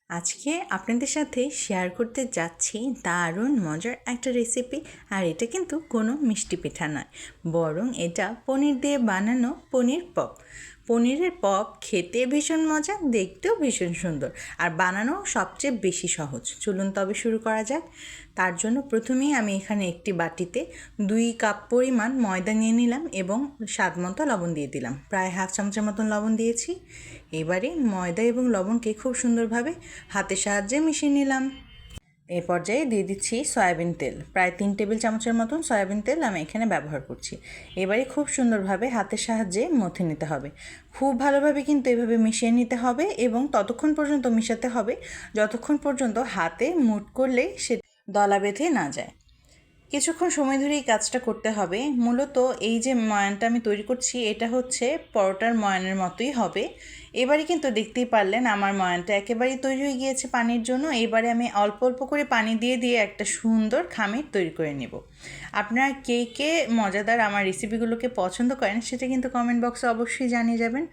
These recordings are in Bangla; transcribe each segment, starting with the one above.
আজকে আপনাদের সাথে শেয়ার করতে যাচ্ছি দারুণ মজার একটা রেসিপি। আর এটা কিন্তু কোনো মিষ্টি পিঠা নয়, বরং এটা পনির দিয়ে বানানো পনির পপ। পনিরের পপ খেতে ভীষণ মজা, দেখতেও ভীষণ সুন্দর, আর বানানো সবচেয়ে বেশি সহজ। চলুন তবে শুরু করা যাক। তার জন্য প্রথমেই আমি এখানে একটি বাটিতে 2 কাপ পরিমাণ ময়দা নিয়ে নিলাম এবং স্বাদ মতো লবণ দিয়ে দিলাম। প্রায় হাফ চামচের মতন লবণ দিয়েছি। এবারে ময়দা এবং লবণকে খুব সুন্দরভাবে হাতের সাহায্যে মিশিয়ে নিলাম। এই পর্যায়ে দিয়ে দিচ্ছি সয়াবিন তেল। প্রায় 3 টেবিল চামচের মতন সয়াবিন তেল আমি এখানে ব্যবহার করছি। এবারে খুব সুন্দরভাবে হাতের সাহায্যে মথে নিতে হবে। খুব ভালোভাবে কিন্তু এভাবে মিশিয়ে নিতে হবে এবং ততক্ষণ পর্যন্ত মিশাতে হবে যতক্ষণ পর্যন্ত হাতে মুঠ করলে সে দলা বেঁধে না যায়। কিছুক্ষণ সময় ধরে এই কাজটা করতে হবে। মূলত এই যে ময়ানটা আমি তৈরি করছি এটা হচ্ছে পরোটার ময়ানের মতোই হবে। এবারে কিন্তু দেখতেই পারলেন আমার ময়ানটা একেবারেই তৈরি হয়ে গিয়েছে পানির জন্য। এবারে আমি অল্প অল্প করে পানি দিয়ে দিয়ে একটা সুন্দর খামির তৈরি করে নেব। আপনারা কে কে মজাদার আমার রেসিপিগুলোকে পছন্দ করেন সেটা কিন্তু কমেন্ট বক্সে অবশ্যই জানিয়ে যাবেন।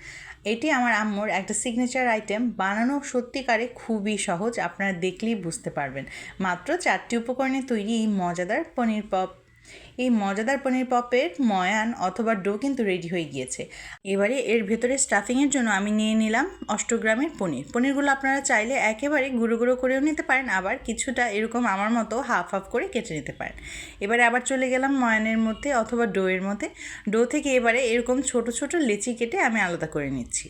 এটি আমার আম্মুর একটা সিগনেচার আইটেম, বানানো সত্যিকারে খুবই সহজ, আপনারা দেখলেই বুঝতে পারবেন। মাত্র 4টি উপকরণে তৈরি এই মজাদার পনির পপ। এই মজাদার পনির পপের ময়ান অথবা ডো কিন্তু রেডি হয়ে গিয়েছে। এবারে এর ভেতরে স্টাফিংয়ের জন্য আমি নিয়ে নিলাম 8 গ্রামের পনিরগুলো আপনারা চাইলে একেবারে গুঁড়ো গুঁড়ো করেও নিতে পারেন, আবার কিছুটা এরকম আমার মতো হাফ হাফ করে কেটে নিতে পারেন। এবারে আবার চলে গেলাম ময়ানের মধ্যে অথবা ডোয়ের মধ্যে। ডো থেকে এবারে এরকম ছোট ছোট লেচি কেটে আমি আলাদা করে নিচ্ছি।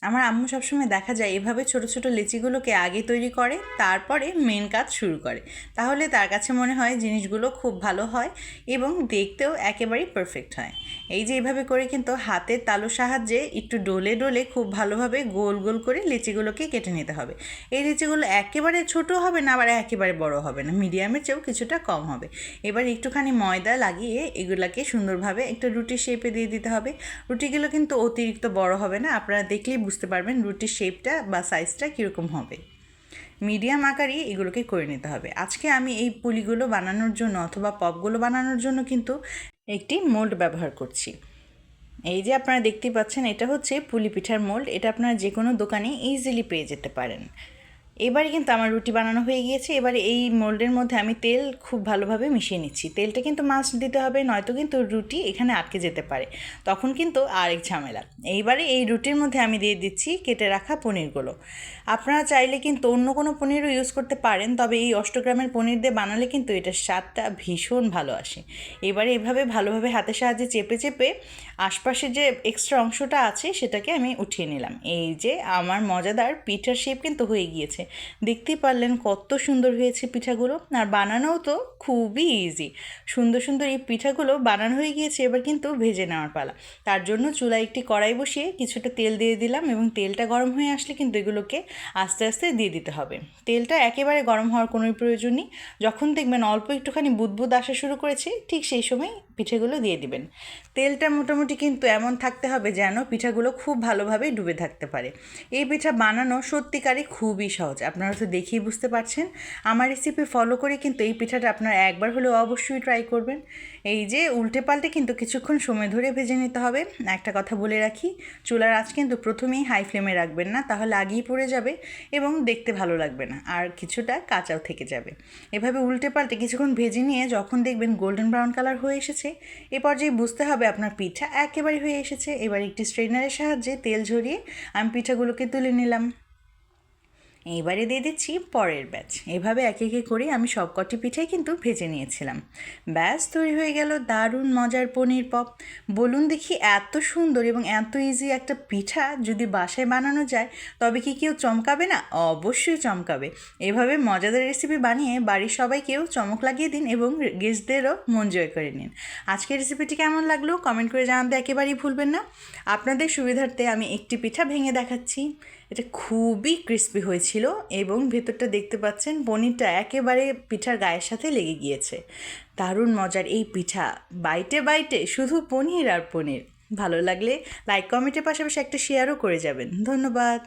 আমার আম্মু সবসময় দেখা যায় এভাবে ছোট ছোট লিচিগুলোকে আগে তৈরি করে, তারপরে মেন কাজ শুরু করে। তাহলে তার কাছে মনে হয় জিনিসগুলো খুব ভালো হয় এবং দেখতেও একেবারেই পারফেক্ট হয়। এই যে এইভাবে করে কিন্তু হাতের তালুর সাহায্যে একটু ডলে ডলে খুব ভালোভাবে গোল গোল করে লিচিগুলোকে কেটে নিতে হবে। এই লিচিগুলো একেবারে ছোট হবে না, আবার একেবারে বড় হবে না, মিডিয়ামের চেয়েও কিছুটা কম হবে। এবার একটুখানি ময়দা লাগিয়ে এগুলাকে সুন্দরভাবে একটা রুটির শেপে দিয়ে দিতে হবে। রুটিগুলো কিন্তু অতিরিক্ত বড় হবে না, আপনারা দেখলেই বুঝতে পারবেন রুটির শেপটা বা সাইজটা কীরকম হবে। মিডিয়াম আকারই এগুলোকে করে নিতে হবে। আজকে আমি এই পুলিগুলো বানানোর জন্য অথবা পপগুলো বানানোর জন্য কিন্তু একটি মোল্ড ব্যবহার করছি। এই যে আপনারা দেখতেই পাচ্ছেন এটা হচ্ছে পুলি পিঠার মোল্ড। এটা আপনারা যে কোনো দোকানে ইজিলি পেয়ে যেতে পারেন। এবারে কিন্তু আমার রুটি বানানো হয়ে গিয়েছে। এবারে এই মোল্ডের মধ্যে আমি তেল খুব ভালোভাবে মিশিয়ে নিচ্ছি। তেলটা কিন্তু মাস্ট দিতে হবে, নয়তো কিন্তু রুটি এখানে আটকে যেতে পারে, তখন কিন্তু আরেক ঝামেলা। এইবারে এই রুটির মধ্যে আমি দিয়ে দিচ্ছি কেটে রাখা পনিরগুলো। আপনারা চাইলে কিন্তু অন্য কোনো পনিরও ইউজ করতে পারেন, তবে এই 8 গ্রামের পনির দিয়ে বানালে কিন্তু এটার স্বাদটা ভীষণ ভালো আসে। এবারে এভাবে ভালোভাবে হাতের সাহায্যে চেপে চেপে আশপাশে যে এক্সট্রা অংশটা আছে সেটাকে আমি উঠিয়ে নিলাম। এই যে আমার মজাদার পিঠার শেপ কিন্তু হয়ে গিয়েছে। দেখতেই পারলেন কত সুন্দর হয়েছে পিঠাগুলো, আর বানানোও তো খুবই ইজি। সুন্দর সুন্দর এই পিঠাগুলো বানানো হয়ে গিয়েছে। এবার কিন্তু ভেজে নেওয়ার পালা। তার জন্য চুলায় একটি কড়াই বসিয়ে কিছুটা তেল দিয়ে দিলাম এবং তেলটা গরম হয়ে আসলে কিন্তু এগুলোকে আস্তে আস্তে দিয়ে দিতে হবে। তেলটা একেবারে গরম হওয়ার কোনো প্রয়োজন নেই। যখন দেখবেন অল্প একটুখানি বুদবুদ আসা শুরু করেছে, ঠিক সেই সময় পিঠেগুলো দিয়ে দিবেন। তেলটা মোটামুটি কিন্তু এমন থাকতে হবে যেন পিঠাগুলো খুব ভালোভাবে ডুবে থাকতে পারে। এই পিঠা বানানো সত্যিকারই খুবই সহজ, আপনারা তো দেখেই বুঝতে পারছেন। আমার রেসিপি ফলো করে কিন্তু এই পিঠাটা আপনারা একবার হলেও অবশ্যই ট্রাই করবেন। এই যে উল্টে পাল্টে কিন্তু কিছুক্ষণ সময় ধরে ভেজে নিতে হবে। একটা কথা বলে রাখি, চুলার আঁচ কিন্তু প্রথমেই হাই ফ্লেমে রাখবেন না, তাহলে আগেই পড়ে যাবে এবং দেখতে ভালো লাগবে না, আর কিছুটা কাঁচাও থেকে যাবে। এভাবে উল্টে পাল্টে কিছুক্ষণ ভেজে নিয়ে যখন দেখবেন গোল্ডেন ব্রাউন কালার হয়ে এসেছে, এ পর্যায়ে বুঝতে হবে আপনার পিঠা একেবারে হয়ে এসেছে। এবার একটি স্ট্রেনারের সাহায্যে তেল ঝরিয়ে আমি পিঠাগুলোকে তুলে নিলাম। এইবারে দিয়ে দিচ্ছি পরের ব্যাচ। এভাবে একে একে করে আমি সব কটি পিঠাই কিন্তু ভেজে নিয়েছিলাম। ব্যাস তৈরি হয়ে গেল দারুণ মজার পনির পপ। বলুন দেখি, এত সুন্দর এবং এত ইজি একটা পিঠা যদি বাসায় বানানো যায় তবে কি কেউ চমকাবে না? অবশ্যই চমকাবে। এভাবে মজাদার রেসিপি বানিয়ে বাড়ির সবাইকেও চমক লাগিয়ে দিন এবং গেস্টদেরও মন জয় করে নিন। আজকের রেসিপিটি কেমন লাগলো কমেন্ট করে জানাতে একেবারেই ভুলবেন না। আপনাদের সুবিধার্থে আমি একটি পিঠা ভেঙে দেখাচ্ছি। এটা খুবই ক্রিস্পি হয়েছিল এবং ভেতরটা দেখতে পাচ্ছেন পনিরটা একেবারে পিঠার গায়ের সাথে লেগে গিয়েছে। দারুণ মজার এই পিঠা, বাইটে বাইটে শুধু পনির আর পনির। ভালো লাগলে লাইক কমেন্টের পাশাপাশি একটা শেয়ারও করে যাবেন। ধন্যবাদ।